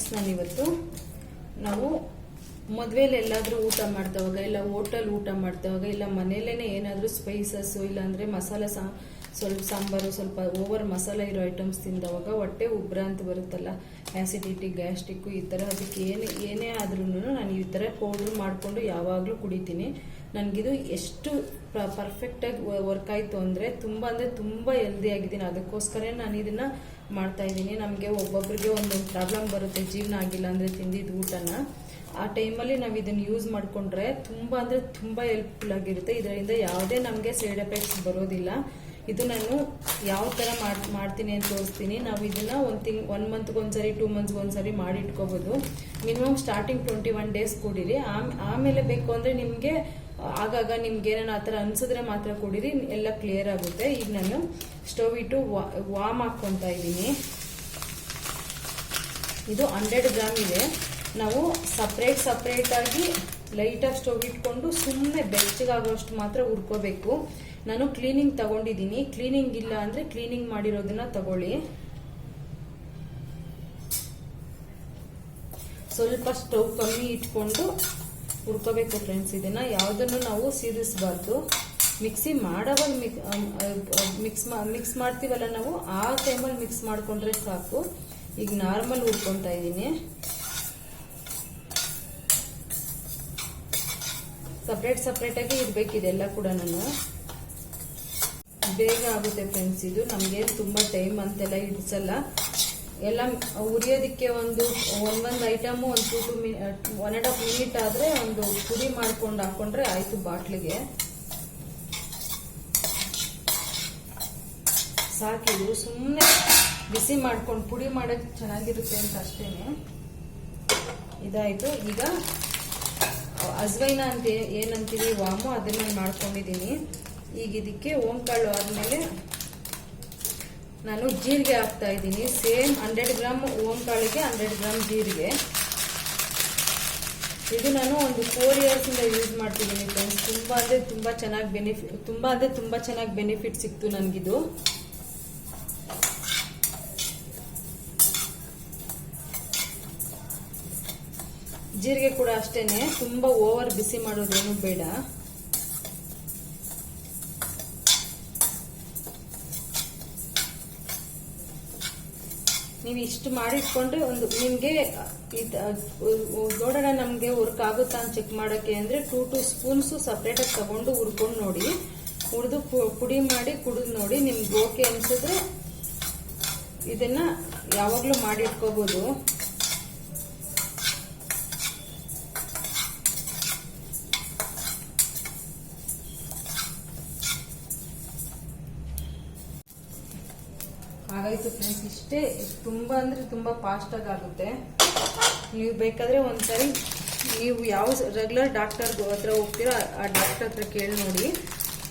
Friends, ನಾನಿವತ್ತು ನಾವು ಮದುವೆಲಿ ಎಲ್ಲಾದರೂ ಊಟ ಮಾಡ್ದವಾಗ, ಇಲ್ಲ ಹೋಟೆಲ್ ಊಟ ಮಾಡ್ದವಾಗ, ಇಲ್ಲ ಮನೇಲೇನೆ ಏನಾದರೂ ಸ್ಪೈಸಸ್ಸು ಇಲ್ಲಾಂದರೆ ಮಸಾಲೆ ಸ್ವಲ್ಪ ಸಾಂಬಾರು, ಸ್ವಲ್ಪ ಓವರ್ ಮಸಾಲೆ ಇರೋ ಐಟಮ್ಸ್ ತಿಂದವಾಗ ಹೊಟ್ಟೆ ಉಬ್ರ ಅಂತ ಬರುತ್ತಲ್ಲ, ಆ್ಯಸಿಡಿಟಿ, ಗ್ಯಾಸ್ಟ್ರಿಕ್ಕು, ಈ ಥರ ಅದಕ್ಕೆ ಏನೇ ಆದ್ರೂ ನಾನು ಈ ಥರ ಪೌಡ್ರ್ ಮಾಡಿಕೊಂಡು ಯಾವಾಗಲೂ ಕುಡಿತೀನಿ. ನನಗಿದು ಎಷ್ಟು ಪರ್ಫೆಕ್ಟಾಗಿ ವರ್ಕ್ ಆಯಿತು ಅಂದರೆ ತುಂಬ ಹೆಲ್ದಿ ಆಗಿದ್ದೀನಿ. ಅದಕ್ಕೋಸ್ಕರ ನಾನು ಇದನ್ನು ಮಾಡ್ತಾಯಿದ್ದೀನಿ. ನಮಗೆ ಒಬ್ಬೊಬ್ಬರಿಗೆ ಒಂದೊಂದು ಪ್ರಾಬ್ಲಮ್ ಬರುತ್ತೆ, ಜೀವನ ಆಗಿಲ್ಲ ಅಂದರೆ ತಿಂದಿದ್ದು ಊಟನ. ಆ ಟೈಮಲ್ಲಿ ನಾವು ಇದನ್ನು ಯೂಸ್ ಮಾಡಿಕೊಂಡ್ರೆ ತುಂಬ ಹೆಲ್ಪ್ಫುಲ್ ಆಗಿರುತ್ತೆ. ಇದರಿಂದ ಯಾವುದೇ ನಮಗೆ ಸೈಡ್ ಎಫೆಕ್ಟ್ಸ್ ಬರೋದಿಲ್ಲ. ಇದು ನಾನು ಯಾವ ಥರ ಮಾಡ್ತೀನಿ ಅಂತ ತೋರಿಸ್ತೀನಿ. ನಾವು ಇದನ್ನು 1 ಮಂತ್ಗೆ ಒಂದ್ಸರಿ, 2 ಮಂತ್ಸ್ಗೆ ಒಂದ್ಸರಿ ಮಾಡಿ ಇಟ್ಕೋಬೋದು. ಮಿನಿಮಮ್ ಸ್ಟಾರ್ಟಿಂಗ್ 21 ಡೇಸ್ ಕುಡೀರಿ. ಆಮೇಲೆ ಬೇಕು ಅಂದರೆ ನಿಮಗೆ ಆಗಾಗ ನಿಮ್ಗೆ ಏನೇನು ಆ ಥರ ಅನ್ಸಿದ್ರೆ ಮಾತ್ರ ಕುಡೀರಿ, ಎಲ್ಲ ಕ್ಲಿಯರ್ ಆಗುತ್ತೆ. ಈಗ ನಾನು ಸ್ಟವ್ ಇಟ್ಟು ವಾಮ್ ಹಾಕ್ಕೊತಾ ಇದ್ದೀನಿ. ಇದು 100 ಗ್ರಾಮ್ ಇದೆ. ನಾವು ಸಪ್ರೇಟಾಗಿ ಲೈಟಾಗಿ ಸ್ಟವ್ ಇಟ್ಕೊಂಡು ಸುಮ್ಮನೆ ಬೆಚ್ಚಗಾಗೋಷ್ಟು ಮಾತ್ರ ಹುರ್ಕೋಬೇಕು. ನಾನು ಕ್ಲೀನಿಂಗ್ ತಗೊಂಡಿದ್ದೀನಿ. ಕ್ಲೀನಿಂಗ್ ಇಲ್ಲ ಅಂದರೆ ಕ್ಲೀನಿಂಗ್ ಮಾಡಿರೋದನ್ನ ತಗೊಳ್ಳಿ. ಸ್ವಲ್ಪ ಸ್ಟವ್ ಕಮ್ಮಿ ಇಟ್ಕೊಂಡು ಹುರ್ಕೋಬೇಕು ಫ್ರೆಂಡ್ಸ್. ಇದನ್ನ ಯಾವುದನ್ನು ನಾವು ಸೇರಿಸಬಾರ್ದು. ಮಿಕ್ಸಿ ಮಾಡೋವಾಗ ಮಿಕ್ಸ್ ಮಾಡ್ತೀವಲ್ಲ ನಾವು, ಆ ಟೈಮಲ್ಲಿ ಮಿಕ್ಸ್ ಮಾಡ್ಕೊಂಡ್ರೆ ಸಾಕು. ಈಗ ನಾರ್ಮಲ್ ಹುರ್ಕೊತಾ ಇದ್ದೀನಿ. ಸಪ್ರೇಟಾಗಿ ಇರಬೇಕಿದೆಲ್ಲ ಕೂಡ. ನಾನು ಬೇಗ ಆಗುತ್ತೆ ಫ್ರೆಂಡ್ಸ್. ಇದು ನಮಗೆ ತುಂಬ ಟೈಮ್ ಅಂತೆಲ್ಲ ಹಿಡಿಸಲ್ಲ. ಎಲ್ಲ ಉರಿಯೋದಕ್ಕೆ ಒಂದೊಂದು ಐಟಮು 1.5 ಮಿನಿಟ್ ಆದರೆ ಒಂದು ಪುಡಿ ಮಾಡ್ಕೊಂಡು ಹಾಕೊಂಡ್ರೆ ಆಯಿತು ಬಾಟ್ಲಿಗೆ. ಸಾಕಿದು ಸುಮ್ಮನೆ ಬಿಸಿ ಮಾಡ್ಕೊಂಡು ಪುಡಿ ಮಾಡೋಕ್ಕೆ ಚೆನ್ನಾಗಿರುತ್ತೆ ಅಂತ ಅಷ್ಟೇನೆ. ಇದಾಯಿತು. ಈಗ ಅಜ್ವೈನ ಅಂತ ಏನಂತೀವಿ, ವಾಮು, ಅದನ್ನ ಮಾಡ್ಕೊಂಡಿದ್ದೀನಿ. ಈಗ ಇದಕ್ಕೆ ಓಂಕಾಳು ಆದಮೇಲೆ ನಾನು ಜೀರಿಗೆ ಹಾಕ್ತಾ ಇದ್ದೀನಿ. ಸೇಮ್ 100 ಗ್ರಾಮ್ ಓಂಕಾಳಿಗೆ 100 ಗ್ರಾಮ್ ಜೀರಿಗೆ. ಇದು ನಾನು ಒಂದು 4 ಇಯರ್ಸಿಂದ ಯೂಸ್ ಮಾಡ್ತಿದ್ದೀನಿ ಫ್ರೆಂಡ್ಸ್. ತುಂಬ ಚೆನ್ನಾಗಿ ಬೆನಿಫಿಟ್ ಸಿಕ್ತು ನನಗಿದು. ಜೀರಿಗೆ ಕೂಡ ಅಷ್ಟೇನೆ, ತುಂಬ ಓವರ್ ಬಿಸಿ ಮಾಡೋದೇನು ಬೇಡ. ನೀವು ಇಷ್ಟು ಮಾಡಿಟ್ಕೊಂಡ್ರೆ ನಿಮಗೆ ನೋಡೋಣ ನಮಗೆ ವರ್ಕ್ ಆಗುತ್ತಾ ಅಂತ ಚೆಕ್ ಮಾಡೋಕ್ಕೆ ಅಂದರೆ 2 ಸ್ಪೂನ್ಸು ಸಪ್ರೇಟಾಗಿ ತಗೊಂಡು ಹುರ್ಕೊಂಡು ನೋಡಿ. ಹುರಿದು ಪುಡಿ ಮಾಡಿ ಕುಡಿದು ನೋಡಿ. ನಿಮ್ಗೆ ಓಕೆ ಅನ್ಸಿದ್ರೆ ಇದನ್ನ ಯಾವಾಗಲೂ ಮಾಡಿ ಇಟ್ಕೋಬೋದು. ಆಗಾಯ್ತು ಫ್ರೆಂಡ್ಸ್. ಇಷ್ಟೇ. ತುಂಬ ಫಾಸ್ಟಾಗಿ ಆಗುತ್ತೆ. ನೀವು ಬೇಕಾದರೆ ಒಂದ್ಸರಿ ನೀವು ಯಾವ ರೆಗ್ಯುಲರ್ ಡಾಕ್ಟರ್ ಹತ್ರ ಹೋಗ್ತೀರೋ ಆ ಡಾಕ್ಟರ್ ಹತ್ರ ಕೇಳಿ ನೋಡಿ.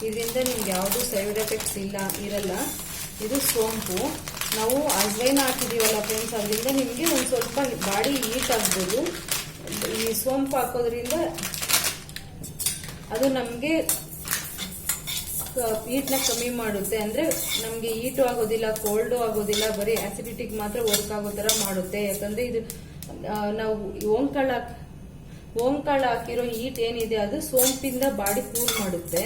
ಇದರಿಂದ ನಿಮ್ಗೆ ಯಾವುದು ಸೈಡ್ ಎಫೆಕ್ಟ್ಸ್ ಇರಲ್ಲ. ಇದು ಸೋಂಪು. ನಾವು ಅಜ್ವೈನ ಹಾಕಿದೀವಲ್ಲ ಫ್ರೆಂಡ್ಸ್, ಅದರಿಂದ ನಿಮಗೆ ಒಂದು ಸ್ವಲ್ಪ ಬಾಡಿ ಹೀಟ್ ಆಗ್ಬೋದು. ಈ ಸೋಂಪು ಹಾಕೋದ್ರಿಂದ ಅದು ನಮಗೆ ಹೀಟ್ನ ಕಮ್ಮಿ ಮಾಡುತ್ತೆ. ಅಂದರೆ ನಮಗೆ ಹೀಟು ಆಗೋದಿಲ್ಲ, ಕೋಲ್ಡು ಆಗೋದಿಲ್ಲ, ಬರೀ ಆಸಿಡಿಟಿಗೆ ಮಾತ್ರ ವರ್ಕ್ ಆಗೋ ಥರ ಮಾಡುತ್ತೆ. ಯಾಕಂದರೆ ಇದು ನಾವು ಓಂಕಾಳು ಹಾಕಿರೋ ಹೀಟ್ ಏನಿದೆ ಅದು ಸೋಂಪಿಂದ ಬಾಡಿ ಕೂಲ್ ಮಾಡುತ್ತೆ.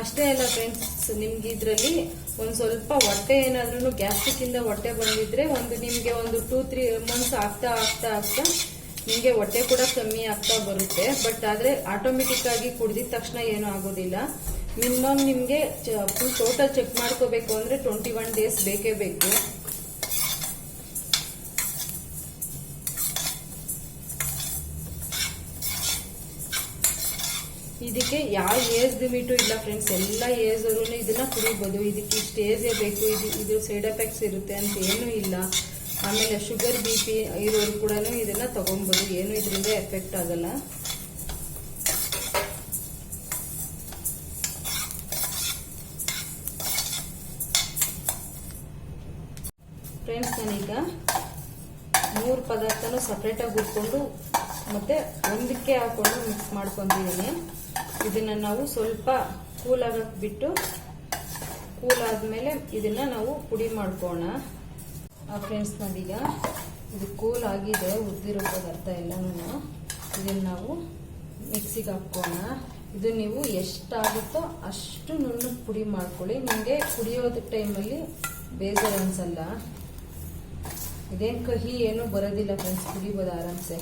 ಅಷ್ಟೇ ಅಲ್ಲ ಫ್ರೆಂಡ್ಸ್, ನಿಮ್ಗೆ ಇದರಲ್ಲಿ ಒಂದು ಸ್ವಲ್ಪ ಹೊಟ್ಟೆ ಏನಾದ್ರೂ ಗ್ಯಾಸ್ಟ್ರಿಕ್ಕಿಂದ ಹೊಟ್ಟೆ ಬಂದಿದ್ರೆ ನಿಮಗೆ 2-3 ಮಂತ್ಸ್ ಆಗ್ತಾ ನಿಮಗೆ ಹೊಟ್ಟೆ ಕೂಡ ಕಮ್ಮಿ ಆಗ್ತಾ ಬರುತ್ತೆ. ಬಟ್ ಆದರೆ ಆಟೋಮೆಟಿಕ್ ಆಗಿ ಕುಡಿದಿದ ತಕ್ಷಣ ಏನೂ ಆಗೋದಿಲ್ಲ. ಮಿನಿಮಮ್ ನಿಮಗೆ ಫುಲ್ ಟೋಟಲ್ ಚೆಕ್ ಮಾಡ್ಕೋಬೇಕು ಅಂದರೆ 21 ಡೇಸ್ ಬೇಕೇ ಬೇಕು. ಇದಕ್ಕೆ ಯಾವ ಏಜ್ ಲಿಮಿಟು ಇಲ್ಲ ಫ್ರೆಂಡ್ಸ್. ಎಲ್ಲ ಏಜ್ ಅವರು ಇದನ್ನ ಕುಡಿಬೋದು. ಇದಕ್ಕೆ ಇಷ್ಟು ಏಜೇ ಬೇಕು, ಇದು ಸೈಡ್ ಎಫೆಕ್ಟ್ಸ್ ಇರುತ್ತೆ ಅಂತ ಏನೂ ಇಲ್ಲ. ಆಮೇಲೆ ಶುಗರ್ BP ಇರೋರು ಕೂಡ ಇದನ್ನ ತಗೊಬೋದು. ಏನು ಇದರಿಂದ ಎಫೆಕ್ಟ್ ಆಗಲ್ಲ. ಫ್ರೆಂಡ್ಸ್, ನಾನೀಗ 3 ಪದಾರ್ಥನೂ ಸಪ್ರೇಟಾಗಿ ಹುರ್ಕೊಂಡು ಮತ್ತೆ ಒಂದಕ್ಕೆ ಹಾಕೊಂಡು ಮಿಕ್ಸ್ ಮಾಡ್ಕೊಂಡಿದ್ದೀನಿ. ಇದನ್ನ ನಾವು ಸ್ವಲ್ಪ ಕೂಲ್ ಆಗಕ್ಕೆ ಬಿಟ್ಟು, ಕೂಲ್ ಆದ್ಮೇಲೆ ಇದನ್ನ ನಾವು ಪುಡಿ ಮಾಡ್ಕೋಣ. ಫ್ರೆಂಡ್ಸ್ ನಾವೀಗ ಇದು ಕೂಲ್ ಆಗಿದೆ, ಉದ್ದಿರೋ ಪದಾರ್ಥ ಎಲ್ಲನೂ ಇದನ್ನು ನಾವು ಮಿಕ್ಸಿಗೆ ಹಾಕೋಣ. ಇದು ನೀವು ಎಷ್ಟಾಗುತ್ತೋ ಅಷ್ಟು ನುಣ್ಣಗೆ ಪುಡಿ ಮಾಡ್ಕೊಳ್ಳಿ. ನಿಮಗೆ ಕುಡಿಯೋದ ಟೈಮಲ್ಲಿ ಬೇಜಾರು ಅನ್ಸಲ್ಲ. ಇದೇನು ಕಹಿ ಏನೂ ಬರೋದಿಲ್ಲ ಫ್ರೆಂಡ್ಸ್, ಕುಡಿಬೋದು ಆರಾಮ್ಸೆ.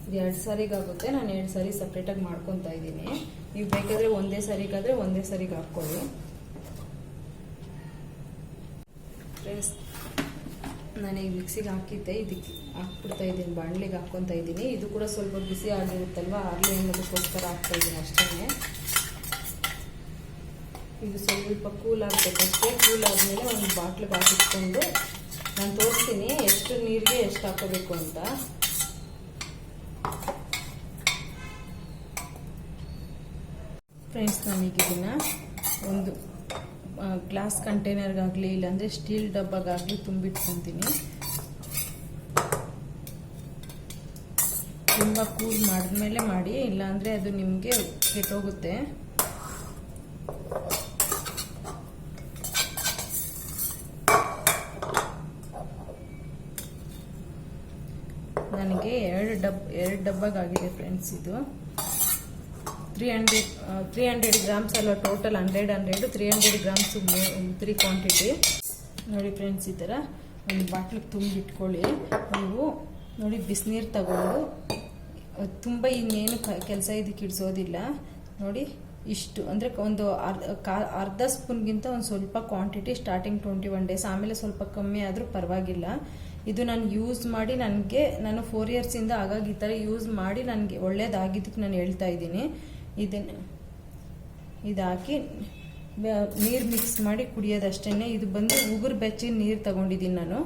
ಇದು 2 ಸಾರಿಗಾಗುತ್ತೆ. ನಾನು 2 ಸಾರಿ ಸಪ್ರೇಟಾಗಿ ಮಾಡ್ಕೊತಾ ಇದ್ದೀನಿ. ನೀವು ಬೇಕಾದರೆ ಒಂದೇ ಸಾರಿಗಾದರೆ ಒಂದೇ ಸಾರಿಗೆ ಹಾಕ್ಕೊಳ್ಳಿ ಫ್ರೆಂಡ್ಸ್. ನಾನೀಗ ಮಿಕ್ಸಿಗೆ ಹಾಕಿದ್ದೆ, ಇದಕ್ಕೆ ಹಾಕ್ಬಿಡ್ತಾ ಇದ್ದೀನಿ, ಬಾಣಲಿಗೆ ಹಾಕ್ಕೊತಾ ಇದ್ದೀನಿ. ಇದು ಕೂಡ ಸ್ವಲ್ಪ ಬಿಸಿ ಆಗಿರುತ್ತಲ್ವ, ಆರ್ಲಿ ಅನ್ನೋದಕ್ಕೋಸ್ಕರ ಹಾಕ್ತಾ ಇದ್ದೀನಿ ಅಷ್ಟೇ. ಇದು ಸ್ವಲ್ಪ ಕೂಲ್ ಆಗಬೇಕಷ್ಟೇ. ಕೂಲ್ ಆದಮೇಲೆ ಒಂದು ಬಾಟ್ಲಿಗೆ ಹಾಕಿಟ್ಕೊಂಡು ನಾನು ತೋರಿಸ್ತೀನಿ ಎಷ್ಟು ನೀರಿಗೆ ಎಷ್ಟು ಹಾಕೋಬೇಕು ಅಂತ. ಫ್ರೆಂಡ್ಸ್, ನಾನೀಗ ಇದನ್ನು ಒಂದು ಗ್ಲಾಸ್ ಕಂಟೈನರ್ಗಾಗಲಿ ಇಲ್ಲಾಂದರೆ ಸ್ಟೀಲ್ ಡಬ್ಬಗಾಗಲಿ ತುಂಬಿಟ್ಕೊತೀನಿ. ತುಂಬ ಕೂಲ್ ಮಾಡಿದ್ಮೇಲೆ ಮಾಡಿ, ಇಲ್ಲಾಂದರೆ ಅದು ನಿಮಗೆ ಕೆಟ್ಟೋಗುತ್ತೆ. ನನಗೆ 2 ಡಬ್ಬಗಾಗಿದೆ ಫ್ರೆಂಡ್ಸ್. ಇದು 300 ಗ್ರಾಮ್ಸ್ ಅಲ್ವಾ, ಟೋಟಲ್ 100 300 ಗ್ರಾಮ್ಸ್ 3 ಕ್ವಾಂಟಿಟಿ. ನೋಡಿ ಫ್ರೆಂಡ್ಸ್, ಈ ಥರ ಒಂದು ಬಾಟ್ಲಿಗೆ ತುಂಬಿಟ್ಕೊಳ್ಳಿ. ನೀವು ನೋಡಿ ಬಿಸಿನೀರು ತಗೊಂಡು, ತುಂಬ ಇನ್ನೇನು ಕೆಲಸ ಇದಕ್ಕೆ ಇಡಿಸೋದಿಲ್ಲ. ನೋಡಿ ಇಷ್ಟು ಅಂದರೆ ಒಂದು ಅರ್ಧ ಸ್ಪೂನ್ಗಿಂತ ಒಂದು ಸ್ವಲ್ಪ ಕ್ವಾಂಟಿಟಿ ಸ್ಟಾರ್ಟಿಂಗ್ 21 ಡೇಸ್, ಆಮೇಲೆ ಸ್ವಲ್ಪ ಕಮ್ಮಿ ಆದರೂ ಪರವಾಗಿಲ್ಲ. ಇದು ನಾನು ಯೂಸ್ ಮಾಡಿ ನಾನು 4 ಇಯರ್ಸಿಂದ ಆಗಾಗ ಈ ಥರ ಯೂಸ್ ಮಾಡಿ ನನಗೆ ಒಳ್ಳೇದಾಗಿದ್ದಕ್ಕೆ ನಾನು ಹೇಳ್ತಾ ಇದ್ದೀನಿ. ಇದು ಹಾಕಿ ನೀರು ಮಿಕ್ಸ್ ಮಾಡಿ ಕುಡಿಯೋದಷ್ಟೇ. ಇದು ಬಂದು ಉಗುರು ಬೆಚ್ಚಿನ ನೀರು ತಗೊಂಡಿದ್ದೀನಿ ನಾನು.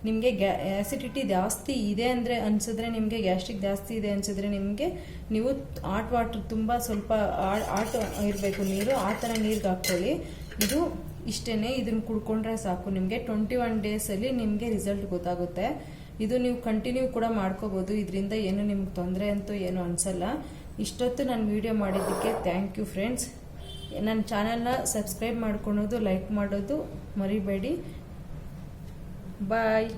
ನಿಮಗೆ ಆ್ಯಸಿಡಿಟಿ ಜಾಸ್ತಿ ಇದೆ ಅಂದರೆ ಅನಿಸಿದ್ರೆ, ನಿಮಗೆ ಗ್ಯಾಸ್ಟ್ರಿಕ್ ಜಾಸ್ತಿ ಇದೆ ಅನಿಸಿದ್ರೆ ನೀವು ಹಾಟ್ ವಾಟರ್ ತುಂಬ ಸ್ವಲ್ಪ ಹಾಟ್ ಇರಬೇಕು ನೀರು, ಆ ಥರ ನೀರಿಗೆ ಹಾಕ್ಕೊಳ್ಳಿ. ಇದು ಇಷ್ಟೇ, ಇದನ್ನು ಕುಡ್ಕೊಂಡ್ರೆ ಸಾಕು. ನಿಮಗೆ 21 ಡೇಸಲ್ಲಿ ನಿಮಗೆ ರಿಸಲ್ಟ್ ಗೊತ್ತಾಗುತ್ತೆ. ಇದು ನೀವು ಕಂಟಿನ್ಯೂ ಕೂಡ ಮಾಡ್ಕೋಬೋದು. ಇದರಿಂದ ಏನು ನಿಮ್ಗೆ ತೊಂದರೆ ಅಂತೂ ಏನು ಅನಿಸಲ್ಲ. ಇಷ್ಟೊತ್ತು ನಾನು ವಿಡಿಯೋ ಮಾಡಿದ್ದಕ್ಕೆ ಥ್ಯಾಂಕ್ ಯು ಫ್ರೆಂಡ್ಸ್. ನನ್ನ ಚಾನಲ್ನ ಸಬ್ಸ್ಕ್ರೈಬ್ ಮಾಡ್ಕೊಳೋದು, ಲೈಕ್ ಮಾಡೋದು ಮರಿಬೇಡಿ. ಬಾಯ್.